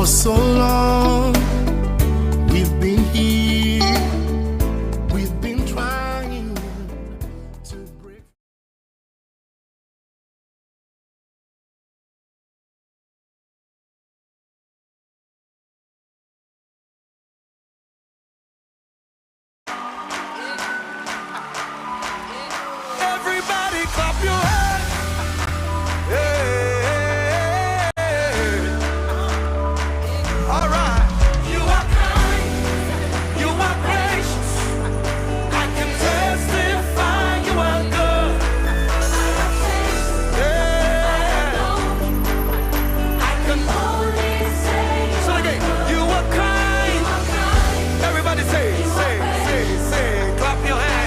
For so long, we've been here, we've been trying to break. Everybody clap your hands. All right. You are kind. You are gracious. I can testify you are good. Yeah. I can only say. So again, you are kind. Everybody say, clap your hands.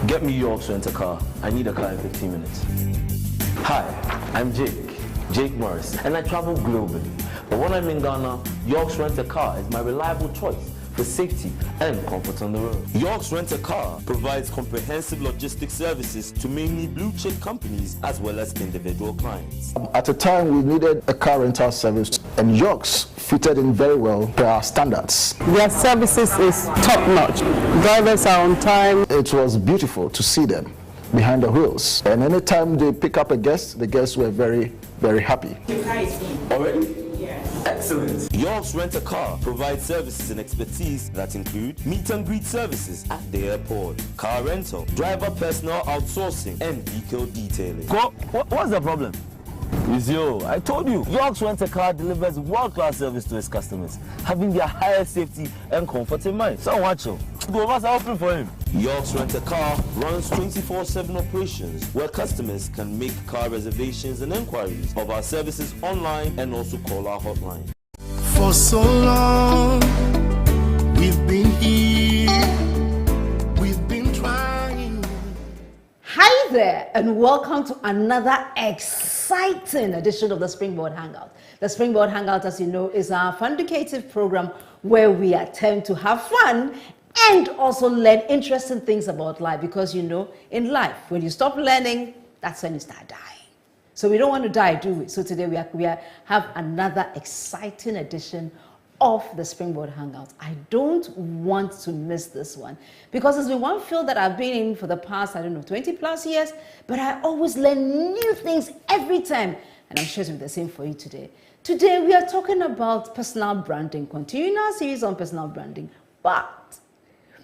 Get me York's rent-a-car. I need a car in 15 minutes. Hi, I'm Jake Morris, and I travel globally. But when I'm in Ghana, York's Rent-A-Car is my reliable choice for safety and comfort on the road. York's Rent-A-Car provides comprehensive logistics services to mainly blue-chip companies as well as individual clients. At a time we needed a car rental service, and York's fitted in very well to our standards. Their services is top-notch. Drivers are on time. It was beautiful to see them behind the wheels. And anytime they pick up a guest, the guests were very, very happy. Already? Yes. Excellent. York's Rent-A-Car provides services and expertise that include meet and greet services at the airport, car rental, driver personal outsourcing, and vehicle detailing. What's the problem? It's you. I told you. York's Rent-A-Car delivers world-class service to its customers, having their highest safety and comfort in mind. So watch him. Go over open for him. York's Rent-A-Car runs 24/7 operations where customers can make car reservations and inquiries of our services online and also call our hotline. For so long, we've been here, we've been trying. Hi there, and welcome to another exciting edition of the Springboard Hangout. The Springboard Hangout, as you know, is our fun-educative program where we attempt to have fun and also learn interesting things about life, because you know, in life, when you stop learning, that's when you start dying. So we don't want to die, do we? So today we have another exciting edition of the Springboard Hangout. I don't want to miss this one because it's been one field that I've been in for the past, 20 plus years, but I always learn new things every time. and I'm sure it will be the same for you today. Today, we are talking about personal branding, continuing our series on personal branding, but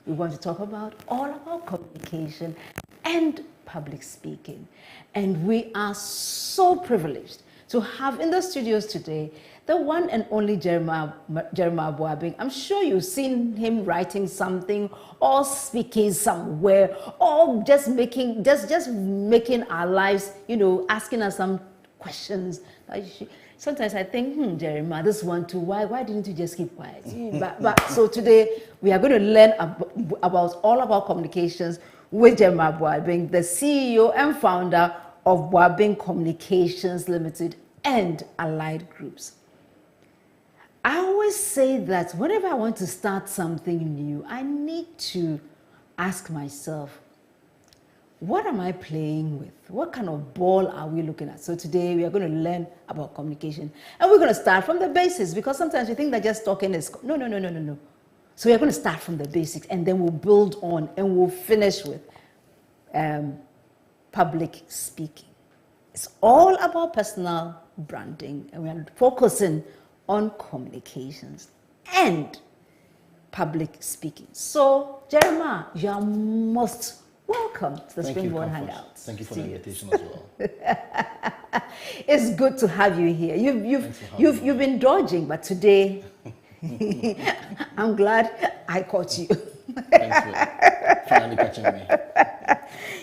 we want to talk about all about communication and public speaking. And we are so privileged to have in the studios today the one and only Jeremiah Buabeng. I'm sure you've seen him writing something or speaking somewhere or just making our lives, asking us some questions. Sometimes I think, Jeremiah, this one too, why didn't you just keep quiet? So today we are going to learn about all about communications with Jeremiah Buabeng, the CEO and founder of Buabeng Communications Limited and allied groups. I always say that whenever I want to start something new, I need to ask myself, what am I playing with? What kind of ball are we looking at? So today we are going to learn about communication. And we're going to start from the basics, because sometimes we think that just talking is... No. So we're going to start from the basics, and then we'll build on, and we'll finish with public speaking. It's all about personal branding, and we're focusing on communications and public speaking. So, Jeremiah, you are most welcome to the Springboard Hangout. Thank you for the invitation as well. It's good to have you here. You've been dodging, but today I'm glad I caught you. Thanks for finally catching me.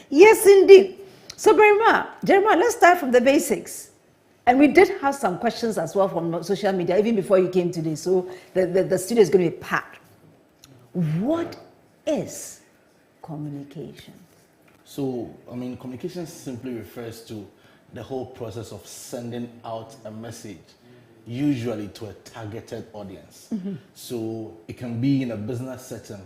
Yes, indeed. So, Jeremiah, let's start from the basics. And we did have some questions as well from social media, even before you came today. So the studio is going to be packed. What is communication? So, communication simply refers to the whole process of sending out a message, usually to a targeted audience. Mm-hmm. So it can be in a business setting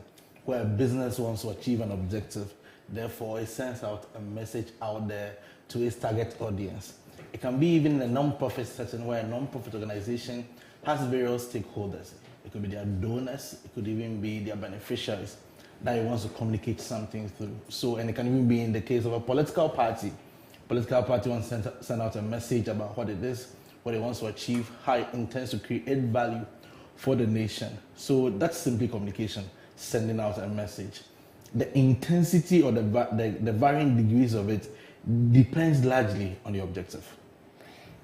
where a business wants to achieve an objective. Therefore, it sends out a message out there to its target audience. It can be even in a non-profit setting where a non-profit organization has various stakeholders. It could be their donors, it could even be their beneficiaries that it wants to communicate something through. So, and it can even be in the case of a political party. Political party wants to send out a message about what it is, what it wants to achieve, how it intends to create value for the nation. So that's simply communication, sending out a message. The intensity or the varying degrees of it depends largely on the objective.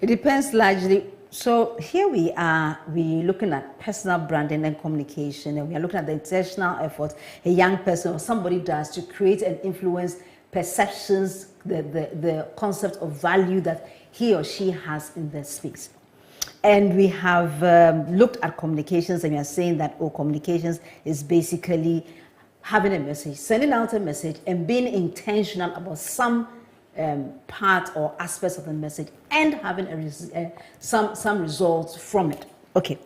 It depends largely. So here we're looking at personal branding and communication, and we are looking at the intentional effort a young person or somebody does to create and influence perceptions, the concept of value that he or she has in their space. And we have looked at communications, and we are saying that communications is basically having a message, sending out a message, and being intentional about some part or aspects of the message, and having some results from it. Okay.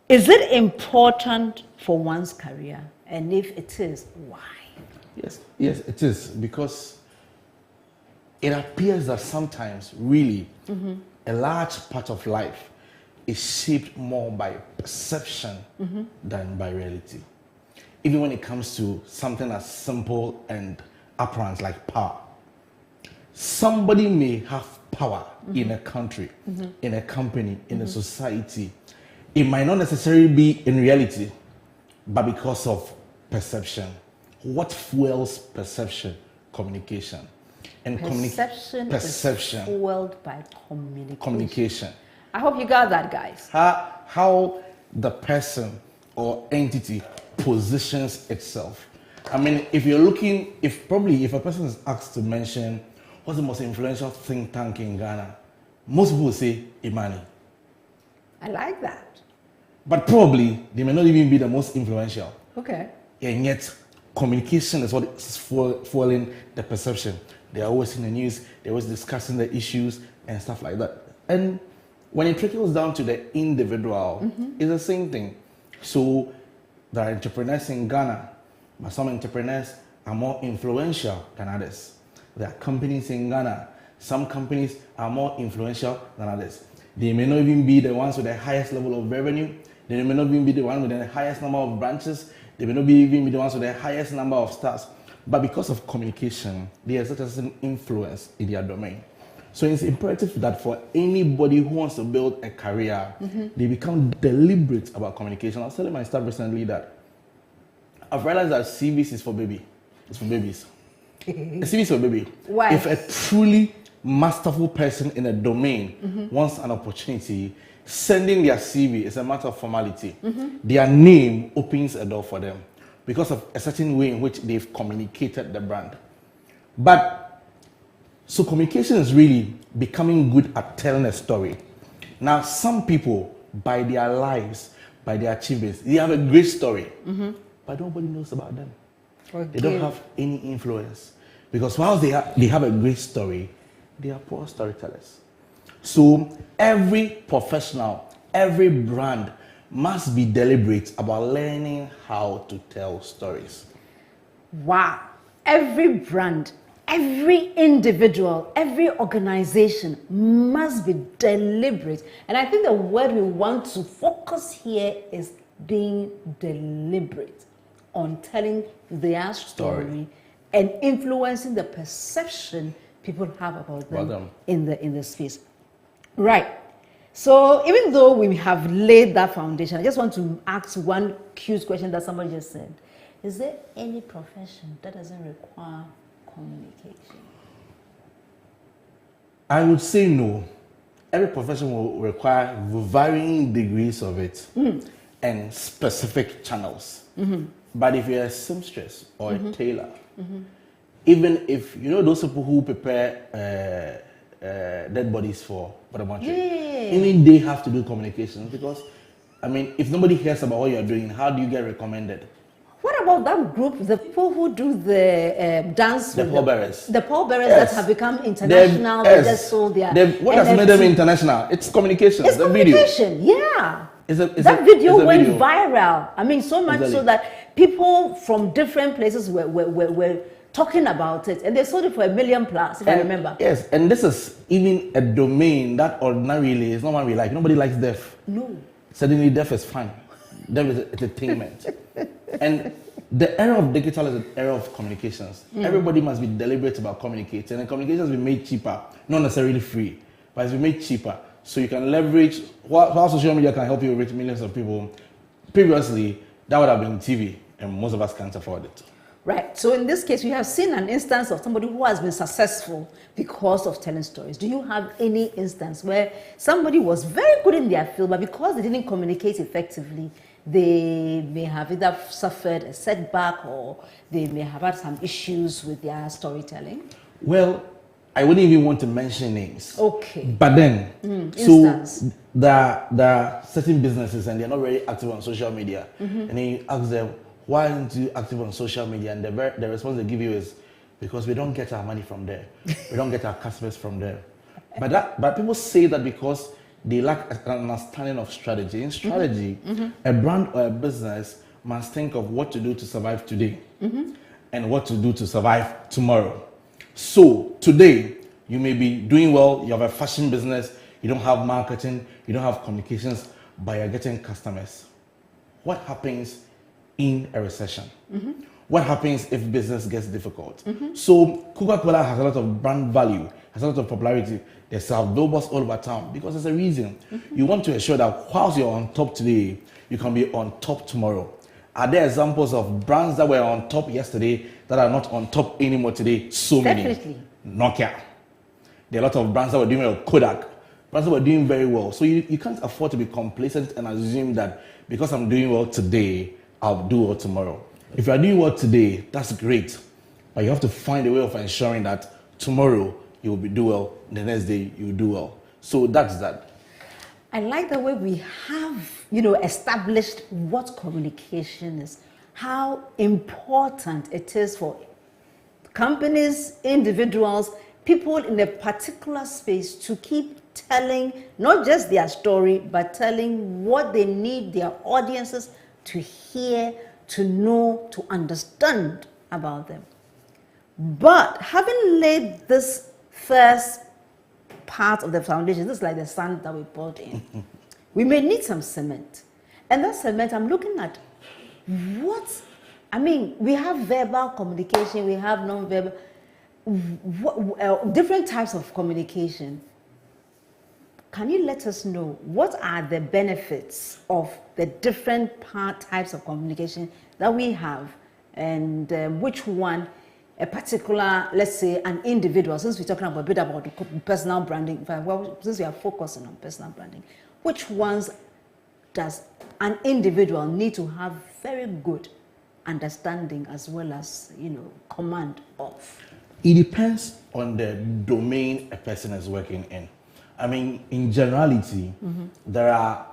Is it important for one's career? And if it is, why? Yes, it is, because it appears that sometimes, really, a large part of life is shaped more by perception than by reality. Even when it comes to something as simple and apparent like power. Somebody may have power in a country, in a company, in a society. It might not necessarily be in reality, but because of perception. What fuels perception? Communication. And perception is fueled by communication. I hope you got that, guys. How the person or entity positions itself. I mean, if a person is asked to mention what's the most influential think tank in Ghana, most people will say Imani. I like that. But probably they may not even be the most influential. Okay. And yet, communication is what is fueling the perception. They're always in the news, they're always discussing the issues and stuff like that. And when it trickles down to the individual, it's the same thing. So there are entrepreneurs in Ghana, but some entrepreneurs are more influential than others. There are companies in Ghana, some companies are more influential than others. They may not even be the ones with the highest level of revenue. They may not even be the ones with the highest number of branches. They may not even be the ones with the highest number of stars. But because of communication, they exert an influence in their domain. So it's imperative that for anybody who wants to build a career, they become deliberate about communication. I was telling my staff recently that I've realized that CVs is for baby. It's for babies. A CV is for baby. Why? If a truly masterful person in a domain wants an opportunity, sending their CV is a matter of formality. Their name opens a door for them because of a certain way in which they've communicated the brand. But so communication is really becoming good at telling a story. Now, some people, by their lives, by their achievements, they have a great story, but nobody knows about them. Okay. They don't have any influence because while they have a great story, they are poor storytellers. So every professional, every brand must be deliberate about learning how to tell stories. Wow. Every brand, every individual, every organization must be deliberate. And I think the word we want to focus here is being deliberate on telling their story and influencing the perception people have about them in the space. Right. So even though we have laid that foundation, I just want to ask one cute question that somebody just said. Is there any profession that doesn't require communication? I would say no. Every profession will require varying degrees of it and specific channels. But if you're a seamstress or a tailor, even if, you know, those people who prepare dead bodies for the mortuary, even they have to do communications because, I mean, if nobody hears about what you're doing, how do you get recommended? What about that group, the people who do the dance? The pallbearers. The pallbearers that have become international. They just sold their. What has made them international? It's communication. It's communication. Video. Yeah. That video went viral. I mean, so much so that people from different places were talking about it, and they sold it for $1 million plus, if I remember. Yes, and this is even a domain that ordinarily is not one we like. Nobody likes deaf. No. Suddenly, deaf is fun. Deaf is entertainment. And the era of digital is an era of communications. Everybody must be deliberate about communicating, and communications will be made cheaper, not necessarily free, but it's been made cheaper. So you can leverage how social media can help you reach millions of people. Previously, that would have been TV, and most of us can't afford it. Right. So in this case, we have seen an instance of somebody who has been successful because of telling stories. Do you have any instance where somebody was very good in their field, but because they didn't communicate effectively, they may have either suffered a setback or they may have had some issues with their storytelling? Well, I wouldn't even want to mention names. Okay. But then, so there are certain businesses and they're not very active on social media. And then you ask them, why aren't you active on social media? And the response they give you is, because we don't get our money from there. We don't get our customers from there. But people say that because they lack an understanding of strategy. In strategy, a brand or a business must think of what to do to survive today and what to do to survive tomorrow. So today, you may be doing well, you have a fashion business, you don't have marketing, you don't have communications, but you're getting customers. What happens in a recession? What happens if business gets difficult? So Coca-Cola has a lot of brand value, has a lot of popularity. They sell billboards all over town because there's a reason. You want to ensure that whilst you're on top today, you can be on top tomorrow. Are there examples of brands that were on top yesterday that are not on top anymore today? So many. Definitely. Nokia. There are a lot of brands that were doing well. Kodak. Brands that were doing very well. So you can't afford to be complacent and assume that because I'm doing well today, I'll do well tomorrow. If you are doing well today, that's great. But you have to find a way of ensuring that tomorrow you will do well, the next day you will do well. So that's that. I like the way we have, established what communication is, how important it is for companies, individuals, people in a particular space to keep telling not just their story, but telling what they need their audiences to hear, to know, to understand about them. But having laid this first part of the foundation, this is like the sand that we poured in, we may need some cement. And that cement, I'm looking at we have verbal communication, we have non-verbal. different types of communication. Can you let us know what are the benefits of the different types of communication that we have, and which one a particular, let's say, an individual, since we're talking a bit about personal branding, well, since we are focusing on personal branding, which ones does an individual need to have very good understanding as well as, command of? It depends on the domain a person is working in. I mean, in generality, there are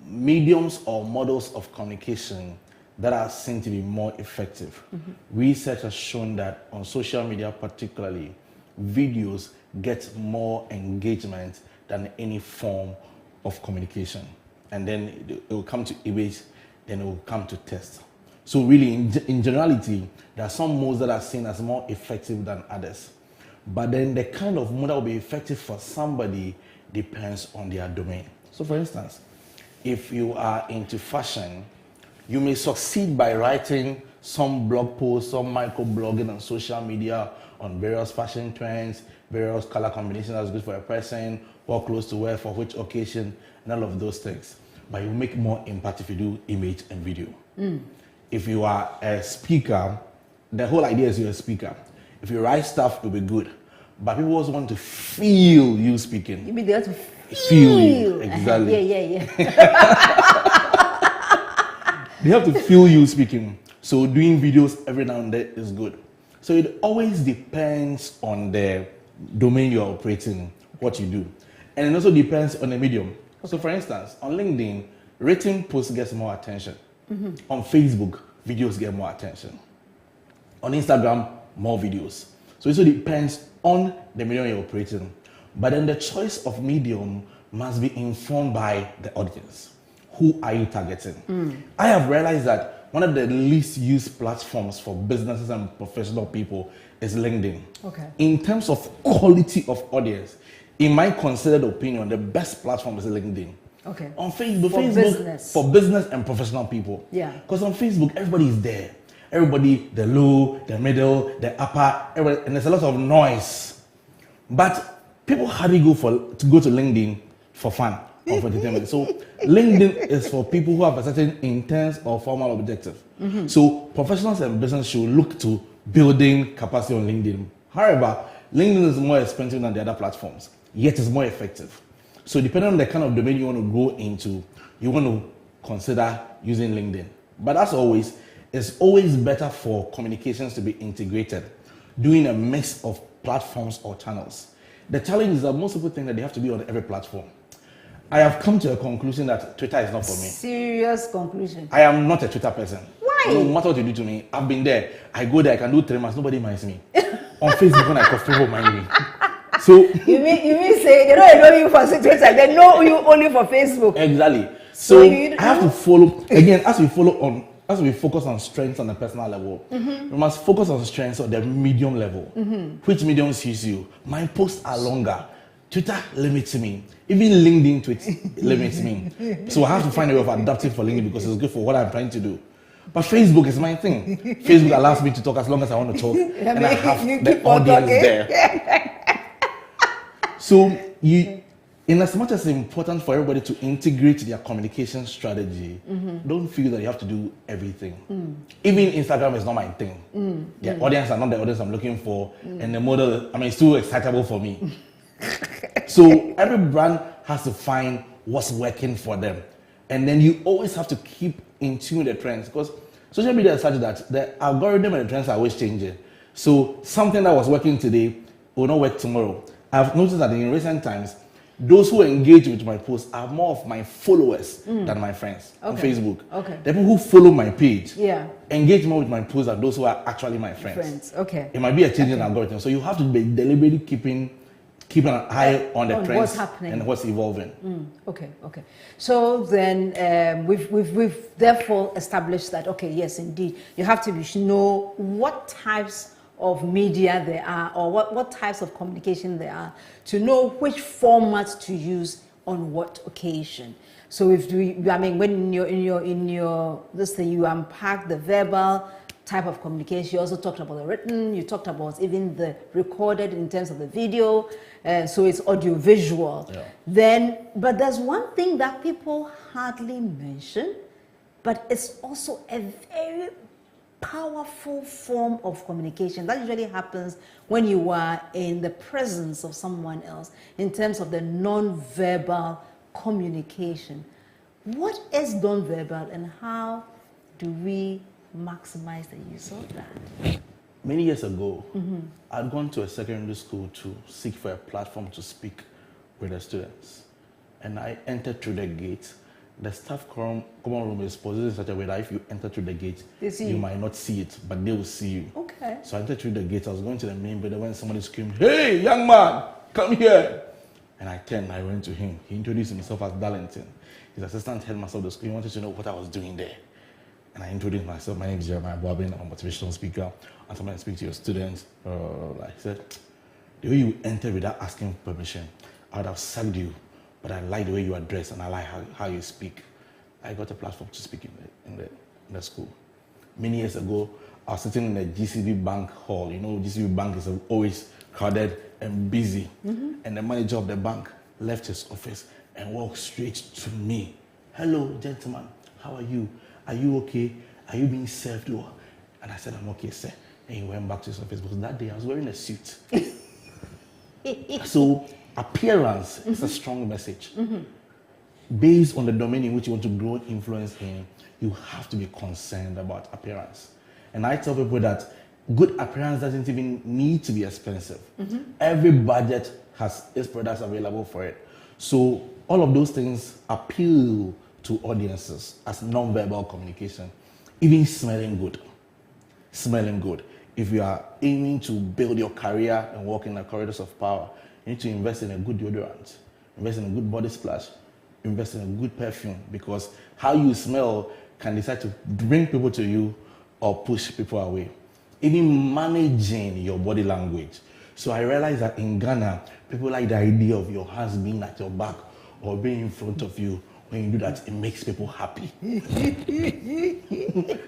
mediums or models of communication that are seen to be more effective. Research has shown that on social media particularly, videos get more engagement than any form of communication. And then it will come to image, then it will come to text. So really, in generality, there are some modes that are seen as more effective than others. But then the kind of mode that will be effective for somebody depends on their domain. So for instance, if you are into fashion, you may succeed by writing some blog posts, some micro-blogging on social media on various fashion trends, various color combinations that's good for a person, what clothes to wear for which occasion, and all of those things. But you make more impact if you do image and video. If you are a speaker, the whole idea is you're a speaker. If you write stuff, it'll be good. But people also want to feel you speaking. You mean they have to feel you? Exactly. Yeah. They have to feel you speaking. So doing videos every now and then is good. So it always depends on the domain you're operating, what you do. And it also depends on the medium. So for instance, on LinkedIn, written posts gets more attention. On Facebook, videos get more attention. On Instagram, more videos. So it also depends on the medium you're operating. But then the choice of medium must be informed by the audience. Who are you targeting? I have realized that one of the least used platforms for businesses and professional people is LinkedIn. Okay. In terms of quality of audience, in my considered opinion, the best platform is LinkedIn. Okay. On Facebook, business. For business and professional people. Yeah. Because on Facebook, everybody is there. Everybody, the low, the middle, the upper, everybody, and there's a lot of noise. But people hardly go to LinkedIn for fun or for entertainment. So LinkedIn is for people who have a certain intense or formal objective. So professionals and business should look to building capacity on LinkedIn. However, LinkedIn is more expensive than the other platforms, yet it's more effective. So depending on the kind of domain you want to go into, you want to consider using LinkedIn. But as always, it's always better for communications to be integrated, doing a mix of platforms or channels. The challenge is that most people think that they have to be on every platform. I have come to a conclusion that Twitter is not for me. Serious conclusion. I am not a Twitter person. Why? No matter what you do to me, I've been there. I go there, I can do 3 months, nobody minds me. On Facebook, when I cough, people mind me. So you mean say they don't know you for Twitter, they know you only for Facebook. Exactly. So I have to follow again as we focus on strengths on a personal level. We must focus on strengths on the medium level. Which medium suits you? My posts are longer. Twitter limits me. Even LinkedIn limits me. So I have to find a way of adapting for LinkedIn because it's good for what I'm trying to do. But Facebook is my thing. Facebook allows me to talk as long as I want to talk, and I have the audience there. So in as much as it's important for everybody to integrate their communication strategy, don't feel that you have to do everything. Even Instagram is not my thing. The audience are not the audience I'm looking for, and the model, it's too excitable for me. So every brand has to find what's working for them. And then you always have to keep in tune with the trends, because social media is such that the algorithm and the trends are always changing. So something that was working today will not work tomorrow. I've noticed that in recent times, those who engage with my posts are more of my followers than my friends on Facebook. Okay. The people who follow my page engage more with my posts than those who are actually my friends. Okay. It might be a changing algorithm. So you have to be deliberately keeping an eye on the trends what's happening and what's evolving. Okay. So then we've therefore established that, okay, yes, indeed, you have to know what types of media there are, or what types of communication there are, to know which formats to use on what occasion. So when you're in your this thing, you unpack the verbal, type of communication. You also talked about the written, you talked about even the recorded in terms of the video, so it's audio-visual. Yeah. But there's one thing that people hardly mention, but it's also a very powerful form of communication that usually happens when you are in the presence of someone else in terms of the non-verbal communication. What is non-verbal and how do we maximize the use of that? Many years ago, I'd gone to a secondary school to seek for a platform to speak with the students. And I entered through the gate. The staff common room is positioned in such a way that if you enter through the gate, you might not see it, but they will see you. Okay. So I entered through the gate. I was going to the main building when somebody screamed, "Hey, young man, come here!" And I turned, I went to him. He introduced himself as Darlington. His assistant headmaster of the school. He wanted to know what I was doing there. And I introduced myself. My name is Jeremiah Buabeng. I'm a motivational speaker. And somebody speak to your students. I said, the way you entered without asking permission, I would have sacked you. But I like the way you are dressed and I like how you speak. I got a platform to speak in the school. Many years ago, I was sitting in the GCB Bank hall. You know, GCB Bank is always crowded and busy. And the manager of the bank left his office and walked straight to me. "Hello, gentlemen. How are you? Are you okay? Are you being served well?" And I said, "I'm okay, sir." And he went back to his office because that day I was wearing a suit. So appearance is a strong message. Based on the domain in which you want to grow influence in, you have to be concerned about appearance. And I tell people that good appearance doesn't even need to be expensive. Every budget has its products available for it. So all of those things appeal to audiences as non-verbal communication. Even smelling good. Smelling good. If you are aiming to build your career and walk in the corridors of power, you need to invest in a good deodorant, invest in a good body splash, invest in a good perfume, because how you smell can decide to bring people to you or push people away. Even managing your body language. So I realized that in Ghana, people like the idea of your hands being at your back or being in front of you. When you do that, it makes people happy.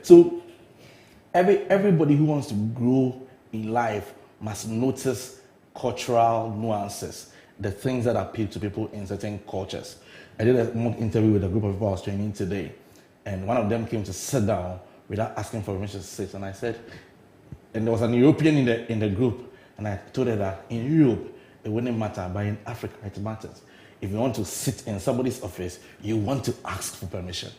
So everybody who wants to grow in life must notice cultural nuances, the things that appeal to people in certain cultures. I did a mock interview with a group of people I was training today, and one of them came to sit down without asking for permission to sit, and I said, and there was an European in the group, and I told her that in Europe, it wouldn't matter, but in Africa, it matters. If you want to sit in somebody's office, you want to ask for permission.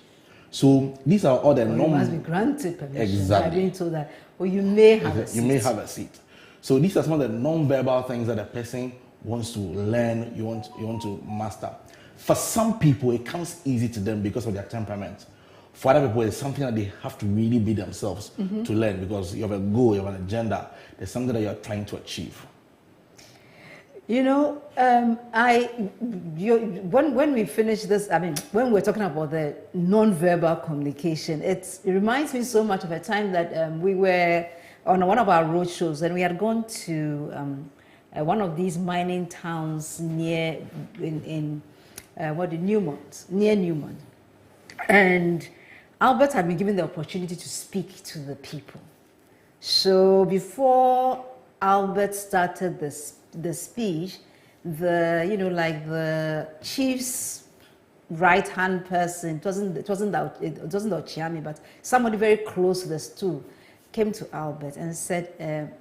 So these are all the You must be granted permission. Exactly. I've been told that. Or you may have a seat. You may have a seat. So these are some of the non-verbal things that a person wants to learn, you want to master. For some people, it comes easy to them because of their temperament. For other people, it's something that they have to really be themselves to learn, because you have a goal, you have an agenda. There's something that you're trying to achieve. You know, when we finish this, when we're talking about the non-verbal communication, it reminds me so much of a time that we were on one of our road shows, and we had gone to one of these mining towns near Newmont, and Albert had been given the opportunity to speak to the people. So before Albert started the speech, the chief's right-hand person, it wasn't Ochiami, but somebody very close to the stool, came to Albert and said,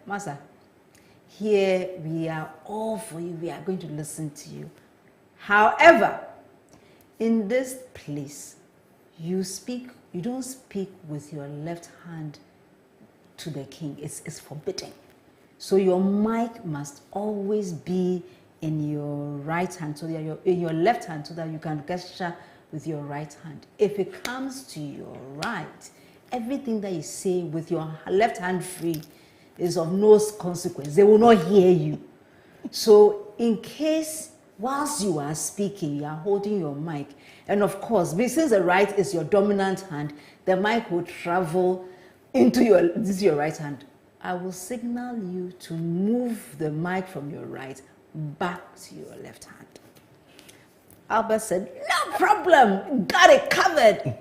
"Master, here we are all for you. We are going to listen to you. However, in this place, you don't speak with your left hand to the king. It's forbidden. So your mic must always be in your right hand, so that in your left hand, so that you can gesture with your right hand. If it comes to your right, everything that you say with your left hand free is of no consequence. They will not hear you. So in case whilst you are speaking, you are holding your mic, and of course, since the right is your dominant hand, the mic will travel into your right hand. I will signal you to move the mic from your right back to your left hand." Albert said, "No problem, got it covered."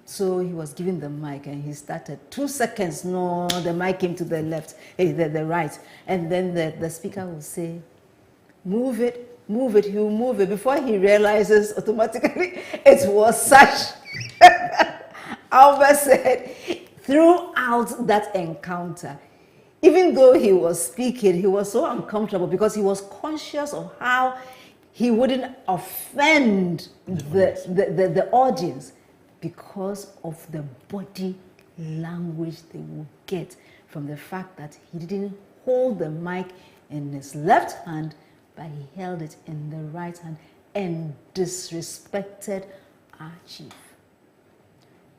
So he was given the mic and he started. 2 seconds, no, the mic came to the left, the right. And then the speaker will say, move it, he will move it. Before he realizes automatically it was such. Albert said, throughout that encounter, even though he was speaking, he was so uncomfortable because he was conscious of how he wouldn't offend the audience because of the body language they would get from the fact that he didn't hold the mic in his left hand, but he held it in the right hand and disrespected our chief.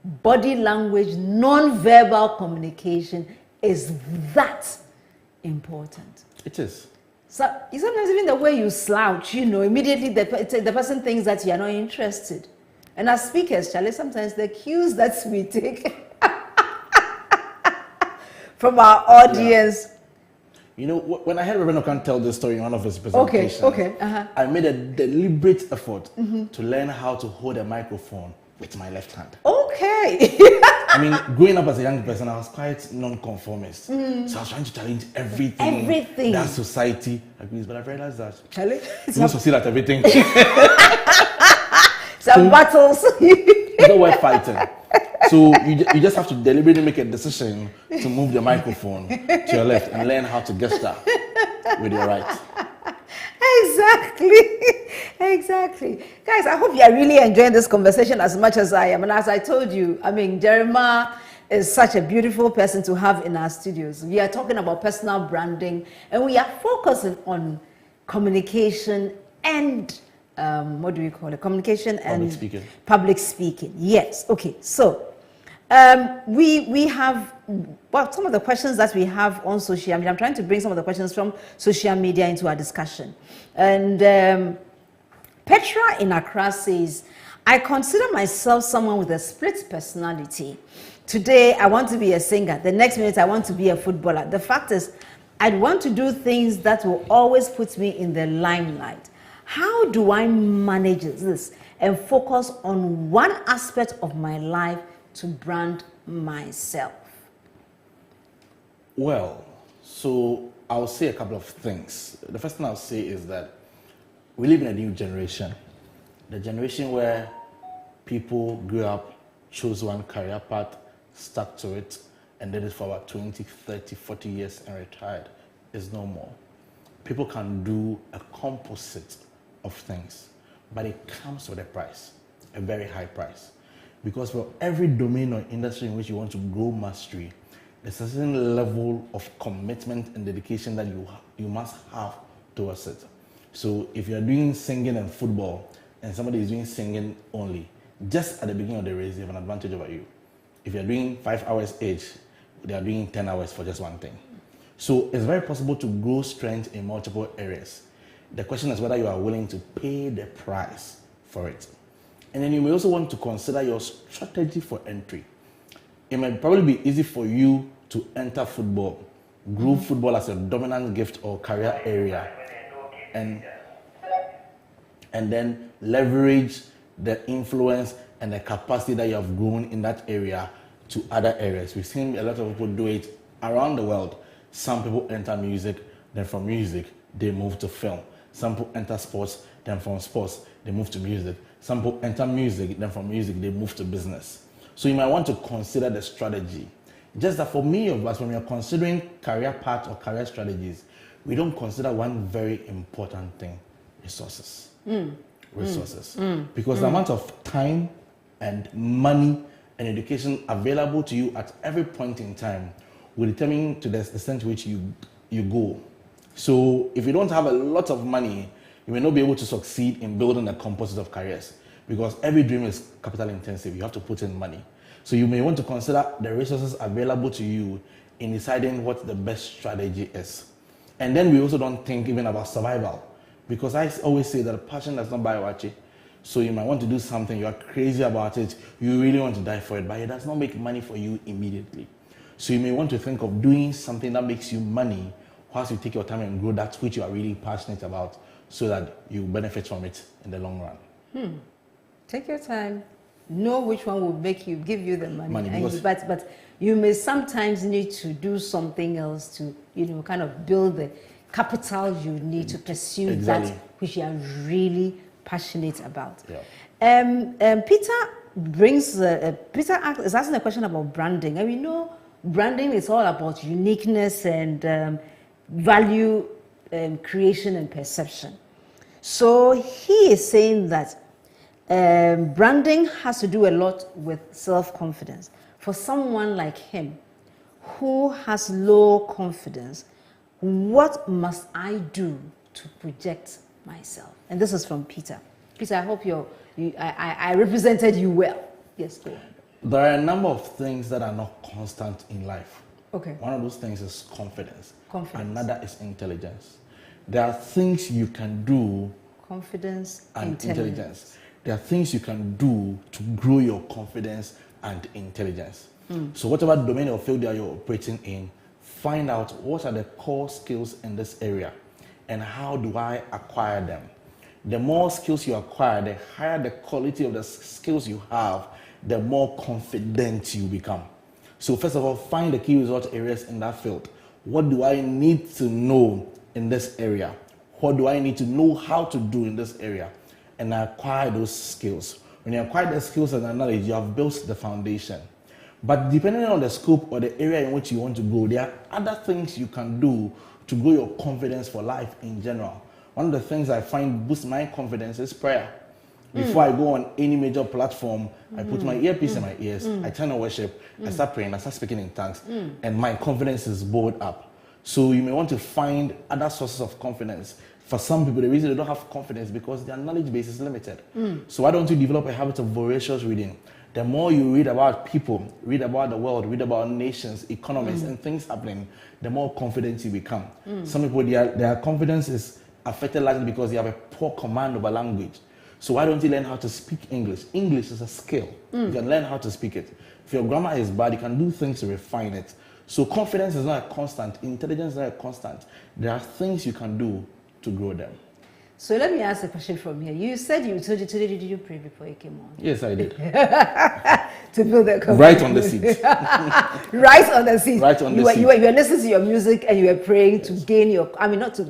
Body language, non-verbal communication is that important. It is. So sometimes even the way you slouch, immediately the person thinks that you are not interested. And as speakers, Charlie, sometimes the cues that we take from our audience. Yeah. When I heard Reverend Okan tell this story in one of his presentations, I made a deliberate effort to learn how to hold a microphone with my left hand. Okay. I mean, growing up as a young person, I was quite non-conformist. So I was trying to challenge everything that society agrees. But I've realized that Charlie, you don't succeed at everything. Some battles. It's not worth fighting. So you just have to deliberately make a decision to move the microphone to your left and learn how to gesture with your right. Exactly. Guys, I hope you are really enjoying this conversation as much as I am. And as I told you, Jeremiah is such a beautiful person to have in our studios. We are talking about personal branding and we are focusing on communication and what do we call it? Communication and public speaking. Yes. Okay. So we have some of the questions that we have on social media. I'm trying to bring some of the questions from social media into our discussion. And Petra in Accra says, I consider myself someone with a split personality. Today, I want to be a singer. The next minute, I want to be a footballer. The fact is, I'd want to do things that will always put me in the limelight. How do I manage this and focus on one aspect of my life to brand myself? Well, so I'll say a couple of things. The first thing I'll say is that we live in a new generation. The generation where people grew up, chose one career path, stuck to it, and did it for about 20, 30, 40 years and retired is no more. People can do a composite of things, but it comes with a price, a very high price. Because for every domain or industry in which you want to grow mastery, there's a certain level of commitment and dedication that you must have towards it. So if you're doing singing and football and somebody is doing singing only, just at the beginning of the race, they have an advantage over you. If you're doing 5 hours each, they are doing 10 hours for just one thing. So it's very possible to grow strength in multiple areas. The question is whether you are willing to pay the price for it. And then you may also want to consider your strategy for entry. It might probably be easy for you to enter football, grow football as a dominant gift or career area, and then leverage the influence and the capacity that you have grown in that area to other areas. We've seen a lot of people do it around the world. Some people enter music, then from music, they move to film. Some people enter sports, then from sports, they move to music. Some people enter music, then from music, they move to business. So you might want to consider the strategy. Just that for many of us, when we are considering career paths or career strategies, we don't consider one very important thing: resources. Resources. Because the amount of time and money and education available to you at every point in time will determine to the extent to which you go. So if you don't have a lot of money, you may not be able to succeed in building a composite of careers, because every dream is capital intensive. You have to put in money. So you may want to consider the resources available to you in deciding what the best strategy is. And then we also don't think even about survival, because I always say that passion does not buy watch. So you might want to do something, you are crazy about it, you really want to die for it, but it does not make money for you immediately. So you may want to think of doing something that makes you money whilst you take your time and grow that which you are really passionate about, so that you benefit from it in the long run. Take your time, know which one will give you the money. Because But you may sometimes need to do something else to, kind of build the capital you need to pursue that which you are really passionate about. Yeah. Peter is asking a question about branding, and we know branding is all about uniqueness and value creation and perception. So he is saying that branding has to do a lot with self-confidence. For someone like him who has low confidence, what must I do to project myself? And this is from Peter. Peter, I hope I represented you well. Yes, go on. There are a number of things that are not constant in life. Okay. One of those things is confidence. Confidence. Another is intelligence. There are things you can do. Confidence and intelligence. There are things you can do to grow your confidence and intelligence. So whatever domain or field that you're operating in, find out what are the core skills in this area and how do I acquire them. The more skills you acquire, the higher the quality of the skills you have, the more confident you become. So first of all, find the key result areas in that field. What do I need to know in this area? What do I need to know how to do in this area? And acquire those skills. When you acquire the skills and the knowledge, you have built the foundation. But depending on the scope or the area in which you want to go, there are other things you can do to grow your confidence for life in general. One of the things I find boosts my confidence is prayer. Before I go on any major platform, I put my earpiece in my ears, I turn on worship, I start praying, I start speaking in tongues, and my confidence is built up. So you may want to find other sources of confidence. For some people, the reason they don't have confidence is because their knowledge base is limited. So why don't you develop a habit of voracious reading? The more you read about people, read about the world, read about nations, economies, and things happening, the more confident you become. Some people, their confidence is affected largely because they have a poor command of a language. So why don't you learn how to speak English? English is a skill. You can learn how to speak it. If your grammar is bad, you can do things to refine it. So confidence is not a constant. Intelligence is not a constant. There are things you can do to grow them. So let me ask a question from here. You said today, did you pray before you came on? Yes, I did. To build that confidence. Right on the seat. Right on the seat. Right on the seat. You were listening to your music and you were praying to gain your, not to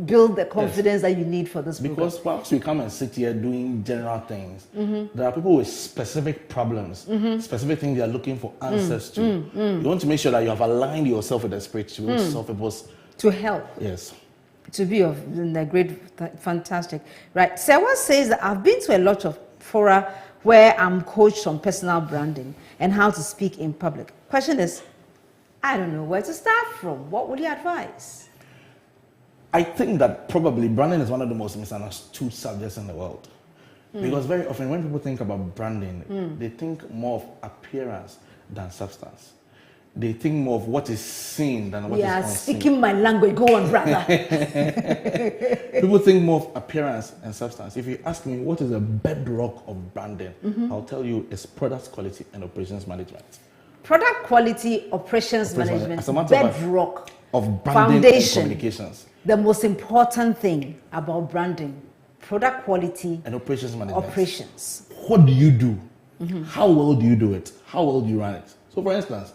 build the confidence that you need for this program. Because once we come and sit here doing general things, there are people with specific problems, specific things they are looking for answers to. You want to make sure that you have aligned yourself with the Spirit to solve people's... To help. Yes. To be of the great, fantastic. Right. Sewa says that I've been to a lot of fora where I'm coached on personal branding and how to speak in public. Question is, I don't know where to start from. What would you advise? I think that probably branding is one of the most misunderstood subjects in the world. Because very often when people think about branding, they think more of appearance than substance. They think more of what is seen than what is unseen. Speaking my language. Go on, brother. People think more of appearance and substance. If you ask me what is the bedrock of branding, I'll tell you it's product quality and operations management. Product quality, operations management, as a matter bedrock of branding foundation, and communications. The most important thing about branding, product quality and operations management. Operations. What do you do? How well do you do it? How well do you run it? So for instance,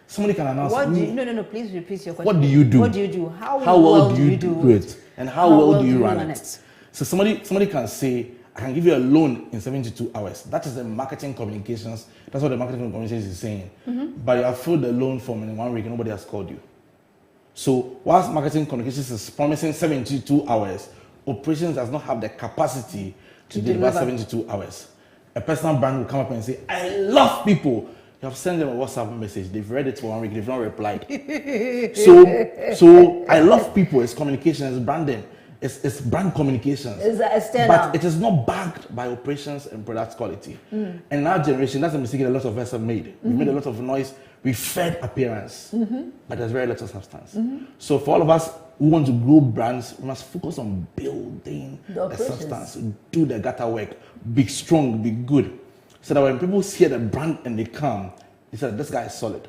somebody can announce... No, please repeat your question. What do you do? What do you do? How well do you do it? And how well do you run it? So somebody can say, I can give you a loan in 72 hours. That is the marketing communications. That's what the marketing communications is saying. But you have filled the loan form in 1 week and nobody has called you. So whilst marketing communications is promising 72 hours, operations does not have the capacity to deliver 72 hours. A personal brand will come up and say, I love people. You have sent them a WhatsApp message. They've read it for 1 week. They've not replied. So I love people. It's communication. It's branding. It's brand communications. It's external. But it is not backed by operations and product quality. And our generation, that's a mistake that a lot of us have made. We made a lot of noise. We fed appearance. But there's very little substance. So for all of us who want to grow brands, we must focus on building the substance. Do the gutter work. Be strong. Be good. So that when people see the brand and they come, they say, this guy is solid.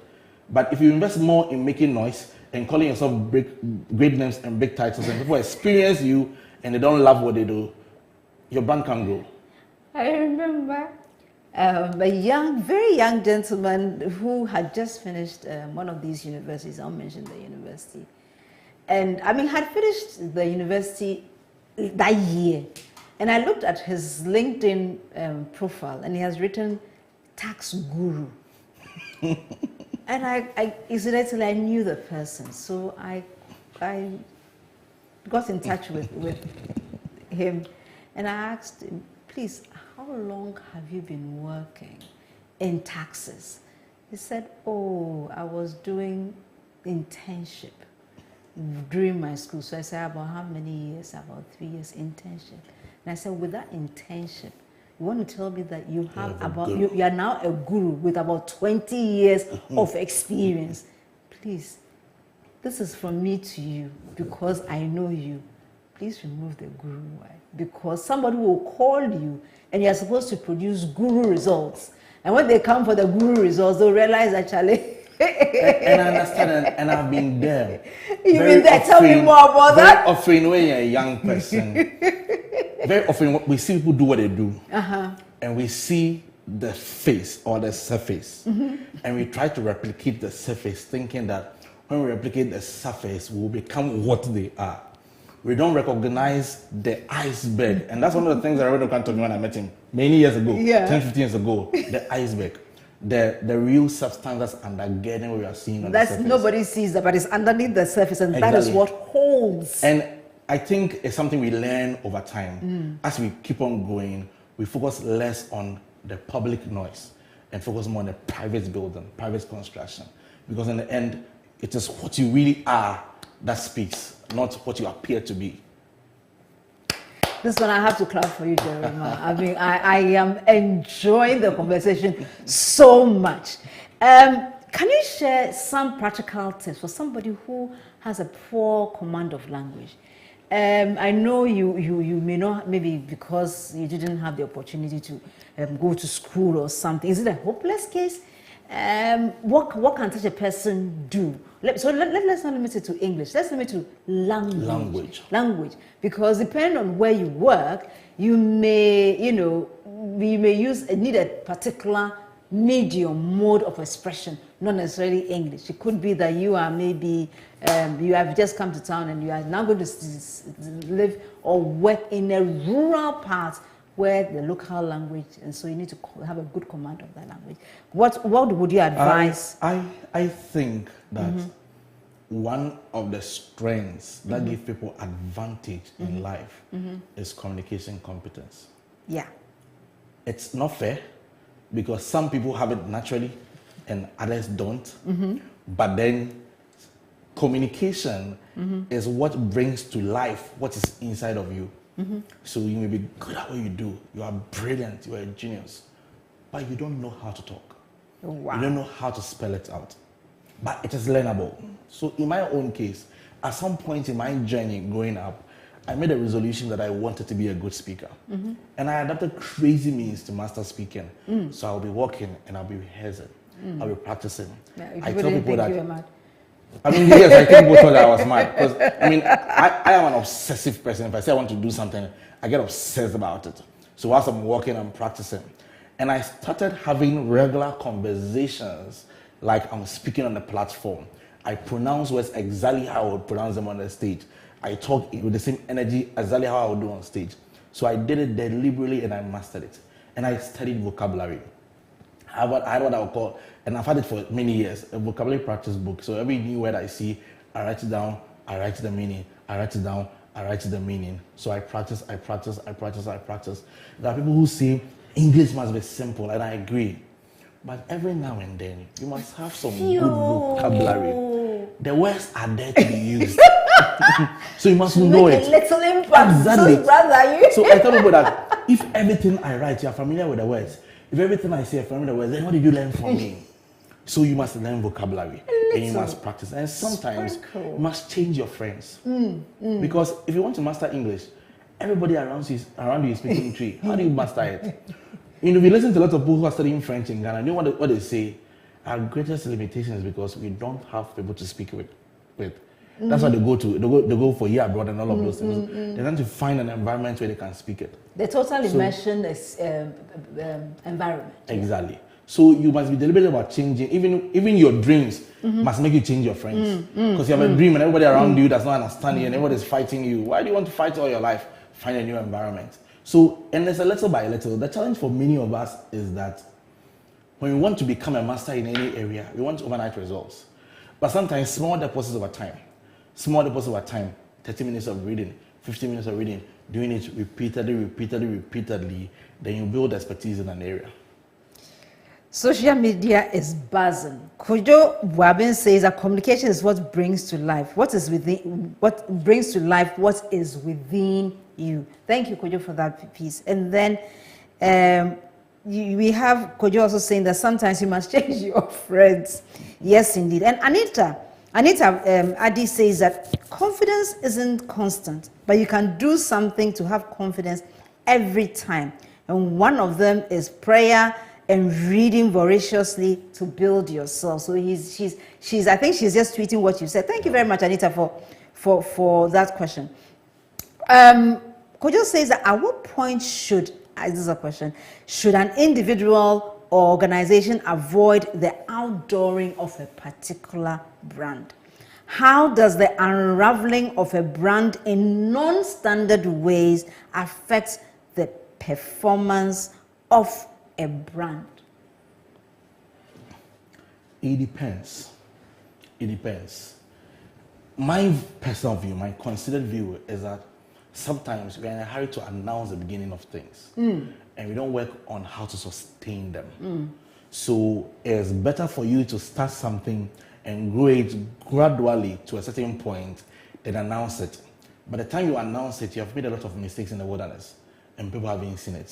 But if you invest more in making noise and calling yourself great names and big titles, and people experience you and they don't love what they do, your brand can't grow. I remember a young, very young gentleman who had just finished one of these universities. I'll mention the university. And I mean, had finished the university that year. And I looked at his LinkedIn profile, and he has written tax guru. And incidentally, I knew the person. So I got in touch with him, and I asked him, please, how long have you been working in taxes? He said, oh, I was doing internship during my school. So I said, about how many years? About 3 years internship. And I said, with that internship, you want to tell me that you have you are now a guru with about 20 years of experience. Please, this is from me to you because I know you. Please remove the guru word, because somebody will call you and you are supposed to produce guru results. And when they come for the guru results, they'll realize actually. and I understand, and I've been there. You've been there. Tell me more about that. Very often, when you're a young person, very often we see people do what they do, and we see the face or the surface, and we try to replicate the surface, thinking that when we replicate the surface, we will become what they are. We don't recognize the iceberg, and that's one of the things that I really told me when I met him many years ago, 10, 15 years ago. The iceberg. The real substance that's undergirding what we are seeing on the surface. Nobody sees that, but it's underneath the surface, and that is what holds. And I think it's something we learn over time. As we keep on going, we focus less on the public noise and focus more on the private building, private construction. Because in the end, it is what you really are that speaks, not what you appear to be. This one I have to clap for you, Jeremiah. I mean, I am enjoying the conversation so much. Can you share some practical tips for somebody who has a poor command of language? I know you may not, maybe because you didn't have the opportunity to go to school or something. Is it a hopeless case? What can such a person do? Let's not limit it to English. Let's limit it to language. Because depending on where you work, you may, need a particular medium mode of expression, not necessarily English. It could be that you are maybe, you have just come to town and you are now going to live or work in a rural part where the local language, and so you need to have a good command of that language. What would you advise? I think that one of the strengths that give people advantage in life is communication competence. Yeah. It's not fair because some people have it naturally and others don't. But then communication is what brings to life what is inside of you. So you may be good at what you do. You are brilliant. You are a genius. But you don't know how to talk. Oh, wow. You don't know how to spell it out. But it is learnable. So in my own case, at some point in my journey growing up, I made a resolution that I wanted to be a good speaker. And I adopted crazy means to master speaking. So I'll be walking and I'll be rehearsing. I'll be practicing. Yeah, I tell people that... you were mad. I mean, yes, I think people thought that I was mad. Because, I mean, I am an obsessive person. If I say I want to do something, I get obsessed about it. So whilst I'm walking, I'm practicing. And I started having regular conversations like I'm speaking on the platform. I pronounce words exactly how I would pronounce them on the stage. I talk with the same energy exactly how I would do on stage. So I did it deliberately and I mastered it. And I studied vocabulary. I had what I would call, and I've had it for many years, a vocabulary practice book. So every new word I see, I write it down, I write the meaning, I write it down, I write the meaning. So I practice. There are people who say English must be simple, and I agree. But every now and then, you must have some good vocabulary. The words are there to be used. So you must know it. A little impact. Exactly. So I tell people that if everything I write, you are familiar with the words. If everything I say, you're familiar with the words, then what did you learn from me? So you must learn vocabulary and you must practice. And sometimes you must change your friends. Because if you want to master English, everybody around you is speaking Tree. How do you master it? You know, we listen to a lot of people who are studying French in Ghana. You know what they say? Our greatest limitation is because we don't have people to speak with. That's why they go for year abroad and all of those things. They tend to find an environment where they can speak it. The total immersion is environment. Exactly. So you must be deliberate about changing. Even your dreams must make you change your friends. Because you have a dream and everybody around you does not understand you and everybody's fighting you. Why do you want to fight all your life? Find a new environment. So, and it's a little by little. The challenge for many of us is that when we want to become a master in any area, we want overnight results. But sometimes small deposits over time, 30 minutes of reading, 15 minutes of reading, doing it repeatedly, then you build expertise in an area. Social media is buzzing. Kojo Buabeng says that communication is what brings to life. What brings to life what is within you. Thank you, Kojo, for that piece. And then we have Kojo also saying that sometimes you must change your friends. Yes, indeed. And Anita Adi says that confidence isn't constant, but you can do something to have confidence every time. And one of them is prayer and reading voraciously to build yourself. So she's I think she's just tweeting what you said. Thank you very much, Anita, for that question. Kojo says that at what point should an individual or organization avoid the outdooring of a particular brand? How does the unraveling of a brand in non-standard ways affect the performance of a brand? It depends. My personal view, my considered view is that sometimes we're in a hurry to announce the beginning of things and we don't work on how to sustain them. So it's better for you to start something and grow it gradually to a certain point than announce it. By the time you announce it, you have made a lot of mistakes in the wilderness and people haven't seen it.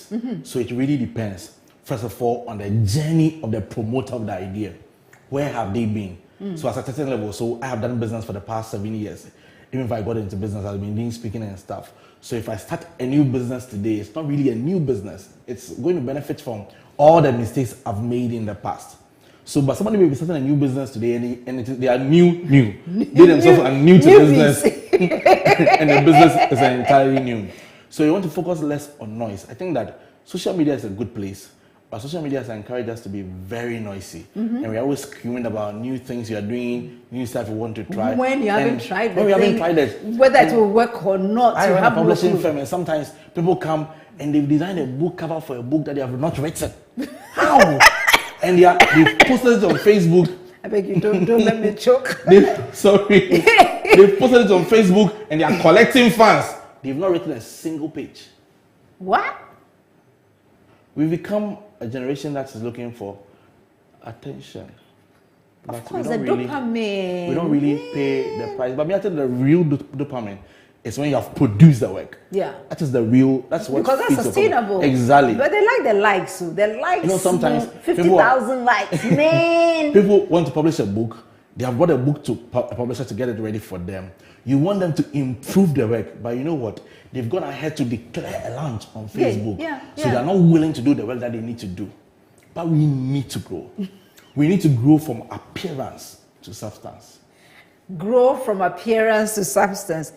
So it really depends, first of all, on the journey of the promoter of the idea. Where have they been? So at a certain level, so I have done business for the past 7 years. Even if I got into business, I've been doing speaking and stuff. So if I start a new business today, it's not really a new business. It's going to benefit from all the mistakes I've made in the past. So, but somebody may be starting a new business today and they are new. They themselves are new to business and the business is entirely new. So you want to focus less on noise. I think that social media is a good place, but social media has encouraged us to be very noisy. And we're always screaming about new things you are doing, new stuff you want to try. When you haven't tried when we haven't tried it. Whether it will work or not. I run a publishing firm and sometimes people come and they've designed a book cover for a book that they have not written. How? And they've posted it on Facebook. I beg you, don't let me choke. They've posted it on Facebook and they are collecting fans. They've not written a single page. What? We've become a generation that is looking for attention. Of course, the dopamine. We don't really pay the price. But I think the real dopamine is when you have produced the work. Yeah. That is the real, that's what because that's sustainable. Exactly. But they like the likes. So the likes, sometimes 50,000 likes, man. People want to publish a book. They have brought a book to a publisher to get it ready for them. You want them to improve their work, but you know what? They've gone ahead to declare a launch on Facebook. So they're not willing to do the work that they need to do. But we need to grow. We need to grow from appearance to substance. Grow from appearance to substance.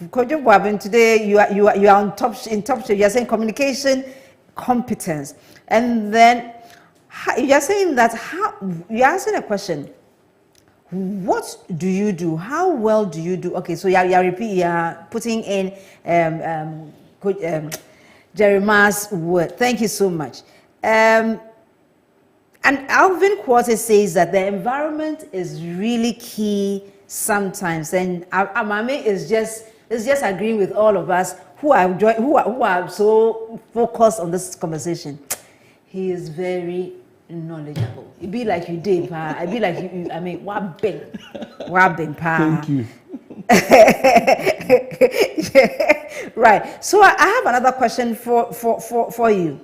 Kojo Buabeng, today you are in top shape. You are saying communication competence, and then you are saying that you are asking a question. What do you do? How well do you do? Okay, so you are putting in Jeremiah's word. Thank you so much. And Alvin Quarter says that the environment is really key sometimes, and Amame is just agreeing with all of us who are so focused on this conversation. He is very knowledgeable. It be like you did, pa. I be like you. I mean, Buabeng, pa. Thank you. Right. So I have another question for you,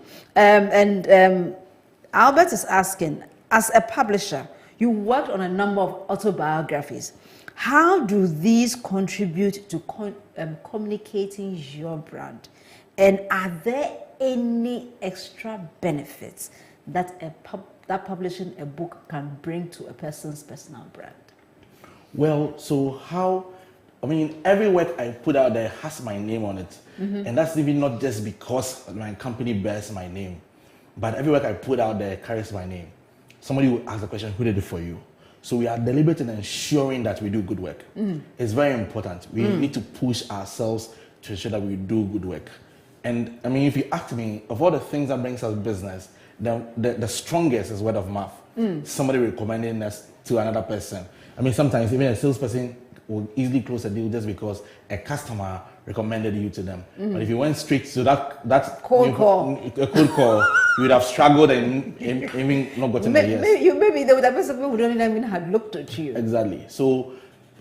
Albert is asking, as a publisher, you worked on a number of autobiographies. How do these contribute to communicating your brand? And are there any extra benefits that a that publishing a book can bring to a person's personal brand? Well, so every work I put out there has my name on it. And that's even not just because my company bears my name, but every work I put out there carries my name. Somebody will ask the question, who did it for you? So we are deliberate in ensuring that we do good work. It's very important. We need to push ourselves to ensure that we do good work. And if you ask me, of all the things that brings us business, the strongest is word of mouth. Somebody recommending us to another person. Sometimes even a salesperson will easily close a deal just because a customer recommended you to them. But if you went straight to that cold call, you would have struggled and even not gotten a yes. Maybe the person who don't even have looked at you. Exactly. So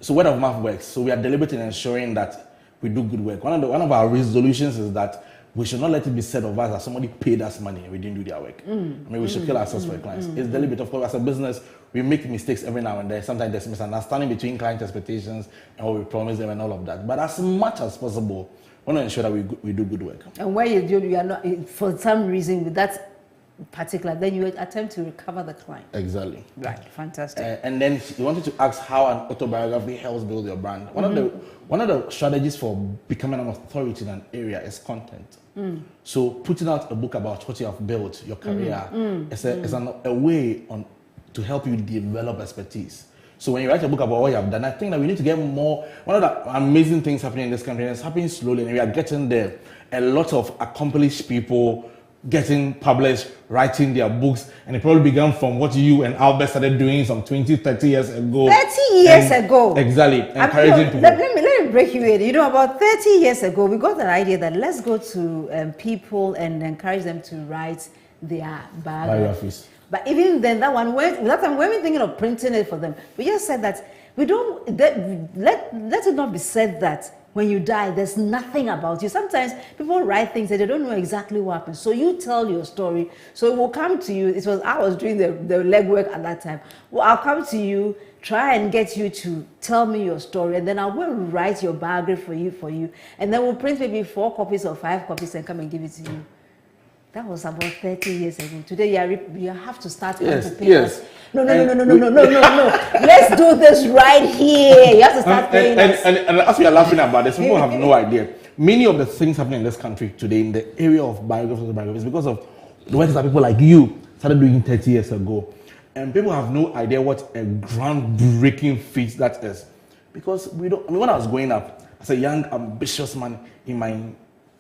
word of mouth works. So we are deliberate in ensuring that we do good work. One of our resolutions is that we should not let it be said of us that somebody paid us money and we didn't do their work. We should kill ourselves for clients. It's deliberate. Of course, as a business, we make mistakes every now and then. Sometimes there's misunderstanding between client expectations and what we promise them and all of that. But as much as possible, we want to ensure that we do good work. And where you are not, for some reason, with that particular, then you attempt to recover the client. Exactly. Right. Fantastic. And then you wanted to ask how an autobiography helps build your brand. One of the strategies for becoming an authority in an area is content. So putting out a book about what you have built, your career, is a way to help you develop expertise. So when you write a book about what you have done, I think that we need to get more. One of the amazing things happening in this country, and it's happening slowly, and we are getting there. A lot of accomplished people getting published, writing their books, and it probably began from what you and Albert started doing some 20, 30 years ago. 30 years ago. Exactly. Encouraging people. Let me break you in. About 30 years ago, we got an idea that let's go to people and encourage them to write their biographies. But even then, that time we weren't thinking of printing it for them. We just said that let it not be said that when you die, there's nothing about you. Sometimes people write things that they don't know exactly what happened. So you tell your story. So it will come to you. I was doing the legwork at that time. Well, I'll come to you, try and get you to tell me your story, and then I will write your biography for you. And then we'll print maybe 4 copies or 5 copies and come and give it to you. That was about 30 years ago. Today you have to start to pay us. No. Let's do this right here. You have to start paying us. And as we are laughing about this, people have no idea. Many of the things happening in this country today in the area of biographies because of the work that people like you started doing 30 years ago. And people have no idea what a groundbreaking feat that is. Because when I was growing up, as a young, ambitious man in my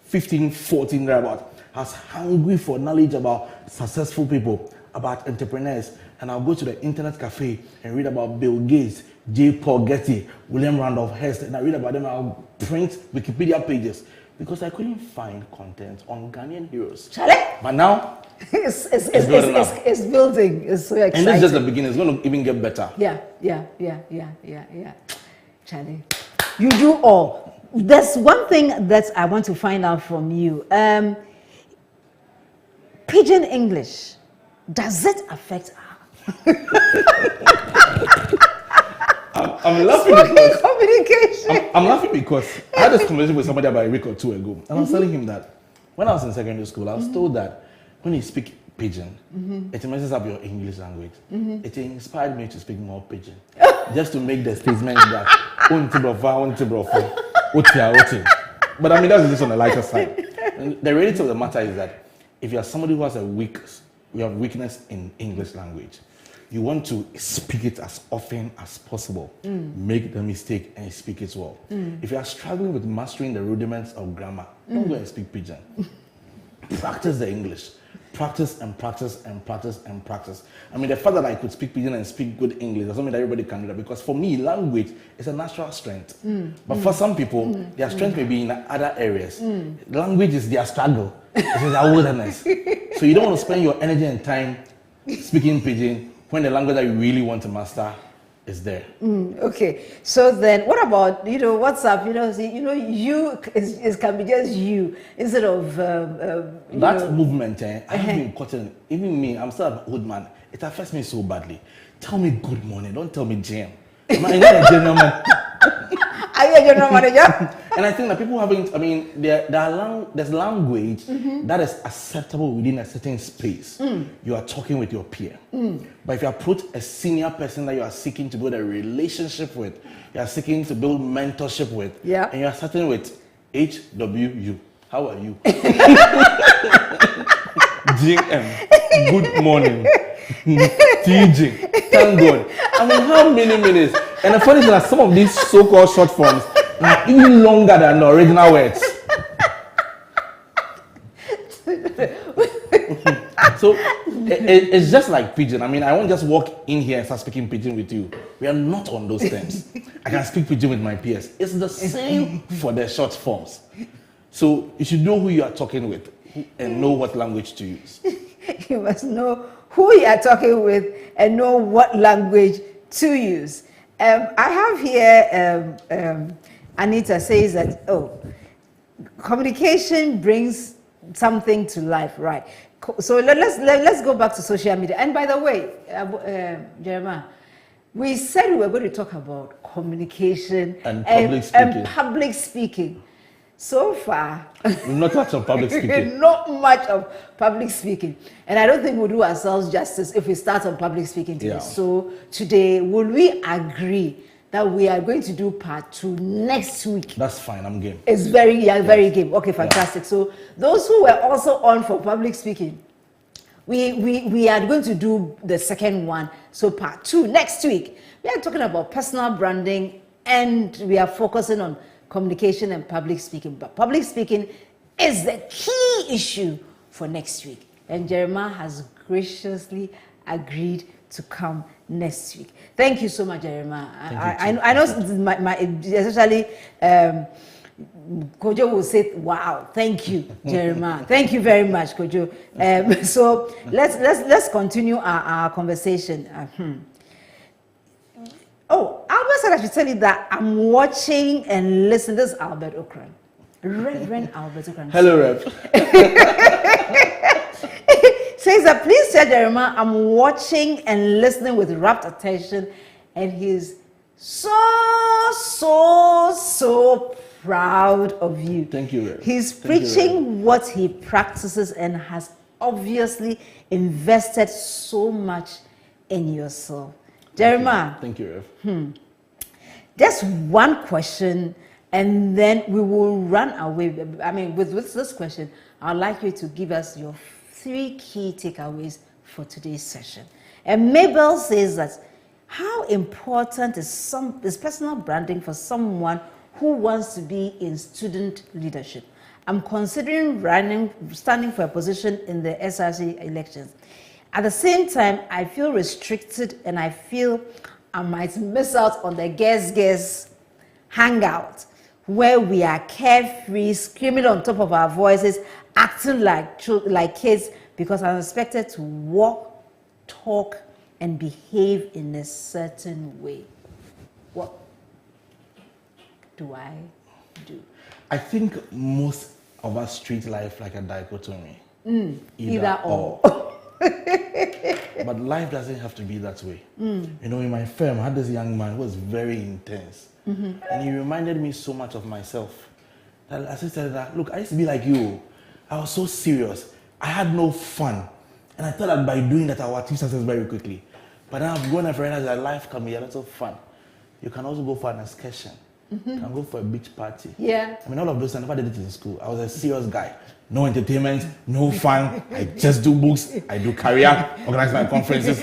15, 14, thereabout, I was hungry for knowledge about successful people, about entrepreneurs, and I'll go to the internet cafe and read about Bill Gates, J. Paul Getty, William Randolph Hearst, and I read about them and I'll print Wikipedia pages because I couldn't find content on Ghanaian heroes. Charlie? But now, it's building. It's so exciting. And this is just the beginning. It's going to even get better. Yeah. Charlie, you do all. There's one thing that I want to find out from you. Pidgin English, does it affect her? I'm laughing because communication. I'm laughing because I had this conversation with somebody about a week or 2 ago, and I was telling him that when I was in secondary school, I was told that when you speak Pidgin, it messes up your English language. It inspired me to speak more Pidgin, just to make the statement that but that's just on the lighter side. And the reality of the matter is that if you are somebody who has you have weakness in English language, you want to speak it as often as possible. Make the mistake and speak it well. If you are struggling with mastering the rudiments of grammar, don't go and speak Pidgin. Practice the English. Practice and practice and practice and practice. The fact that I could speak Pidgin and speak good English doesn't mean that everybody can do that, because for me, language is a natural strength. But for some people, their strength may be in other areas. Language is their struggle. It is their wilderness. So you don't want to spend your energy and time speaking Pidgin when the language that you really want to master is there. Okay. So then, what about WhatsApp? You can be just you instead of that movement. I have been caught in. Even me, I'm still an old man. It affects me so badly. Tell me good morning. Don't tell me Jim. Am I not a general man? Are you a general manager? And I think that people haven't, I mean, there's language that is acceptable within a certain space. You are talking with your peer. But if you approach a senior person that you are seeking to build a relationship with, you are seeking to build mentorship with, and you are starting with HWU. How are you? GM. Good morning. TJ. Thank God. I mean, how many minutes? And the funny thing is that some of these so-called short forms are even longer than the original words. So it's just like pidgin. I mean, I won't just walk in here and start speaking pidgin with you. We are not on those terms. I can speak pidgin with my peers. It's the same for the short forms. So you should know who you are talking with and know what language to use. You must know who you are talking with and know what language to use. I have here, Anita says that, communication brings something to life, right? So let's go back to social media. And by the way, Jeremiah, we said we were going to talk about communication and public speaking. So far, not much of public speaking. Not much of public speaking. And I don't think we'll do ourselves justice if we start on public speaking today. Yeah. So today, will we agree that we are going to do part 2 next week? That's fine, I'm game. It's very game. Okay, fantastic. Yeah. So those who were also on for public speaking, we are going to do the second one. So part 2 next week. We are talking about personal branding and we are focusing on communication and public speaking. But public speaking is the key issue for next week. And Jeremiah has graciously agreed to come next week. Thank you so much, Jeremiah. I know especially Kojo will say, wow, thank you, Jeremiah. Thank you very much, Kojo. So let's continue our conversation. Albert said I should tell you that I'm watching and listening. This is Albert Okran. Reverend Albert Okran. Hello, Rev. Says that please tell Jeremiah I'm watching and listening with rapt attention, and he's so proud of you. Thank you, Rev. He's preaching what he practices and has obviously invested so much in yourself. Jeremiah. Thank you, Rev. Just one question, and then we will run away. I mean, with this question, I'd like you to give us your 3 key takeaways for today's session. And Mabel says that how important is personal branding for someone who wants to be in student leadership? I'm considering standing for a position in the SRC elections. At the same time, I feel restricted and I feel I might miss out on the guest hangout where we are carefree, screaming on top of our voices, acting like kids because I'm expected to walk, talk, and behave in a certain way. What do I do? I think most of us treat life like a dichotomy. Either or. But life doesn't have to be that way. You know, in my firm, I had this young man who was very intense. And he reminded me so much of myself. That I said that, look, I used to be like you. I was so serious. I had no fun. And I thought that by doing that, I would achieve success very quickly. But now I've grown and realized that life can be a lot of fun. You can also go for an excursion. You can go for a beach party. Yeah. I mean, all of those, I never did it in school. I was a serious guy. No entertainment, no fun. I just do books. I do career, organize my conferences.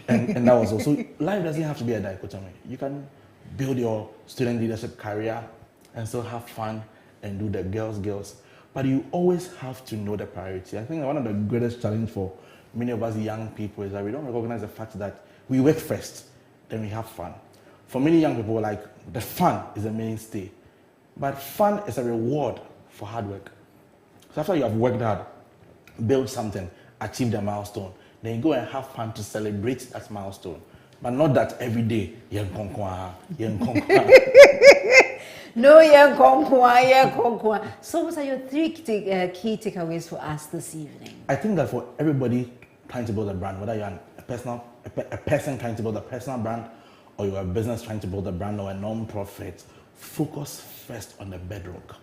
And that was all. So life doesn't have to be a dichotomy. You can build your student leadership career and still have fun and do the girls. But you always have to know the priority. I think one of the greatest challenge for many of us young people is that we don't recognize the fact that we work first, then we have fun. For many young people, like, the fun is the mainstay. But fun is a reward for hard work. So after you have worked hard, build something, achieve the milestone, then you go and have fun to celebrate that milestone. But not that every day, No, So what are your 3 key takeaways for us this evening? I think that for everybody trying to build a brand, whether you're a person trying to build a personal brand, or you're a business trying to build a brand or a non-profit, focus first on the bedrock.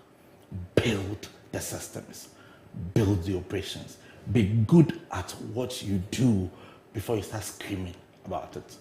Build the systems, build the operations. Be good at what you do before you start screaming about it.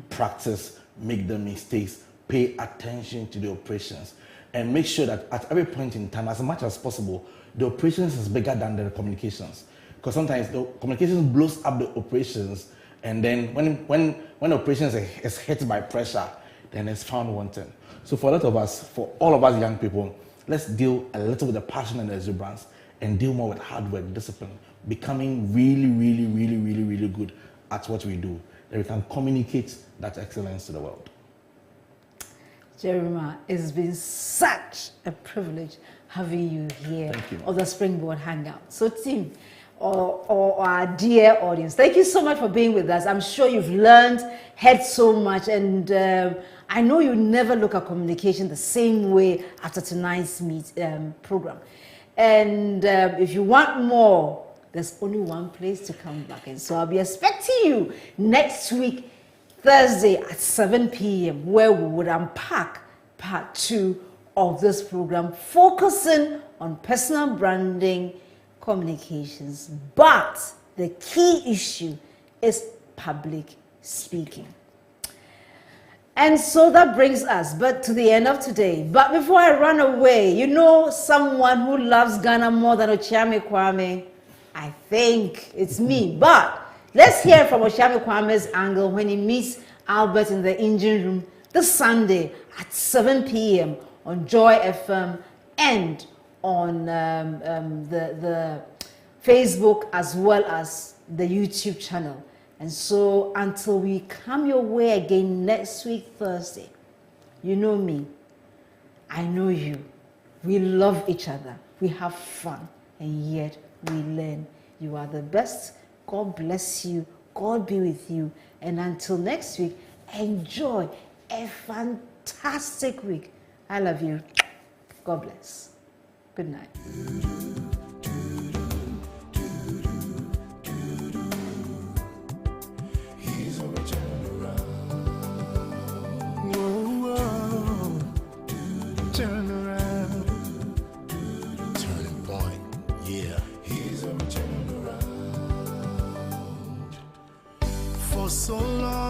Practice, make the mistakes, pay attention to the operations, and make sure that at every point in time, as much as possible, the operations is bigger than the communications. Because sometimes the communications blows up the operations, and then when operations is hit by pressure, then it's found wanting. So for a lot of us, for all of us young people, let's deal a little with the passion and the exuberance, and deal more with hard work, discipline, becoming really, really, really, really, really good at what we do. That we can communicate that excellence to the world. Jeremiah, it's been such a privilege having you here on the Springboard Hangout. So team, or our dear audience, thank you so much for being with us. I'm sure you've learned, heard so much, and I know you never look at communication the same way after tonight's program. And if you want more, there's only one place to come back. And so I'll be expecting you next week, Thursday at 7 p.m., where we would unpack part 2 of this program, focusing on personal branding communications. But the key issue is public speaking. And so that brings us to the end of today. But before I run away, you know someone who loves Ghana more than Ochiame Kwame? I think it's me. But let's hear from Ochiame Kwame's angle when he meets Albert in the engine room this Sunday at 7 p.m. on Joy FM and on the Facebook as well as the YouTube channel. And so until we come your way again next week, Thursday, you know me, I know you. We love each other. We have fun. And yet we learn. You are the best. God bless you. God be with you. And until next week, enjoy a fantastic week. I love you. God bless. Good night. Turn around. Turning point. Yeah. He's a turn around. For so long.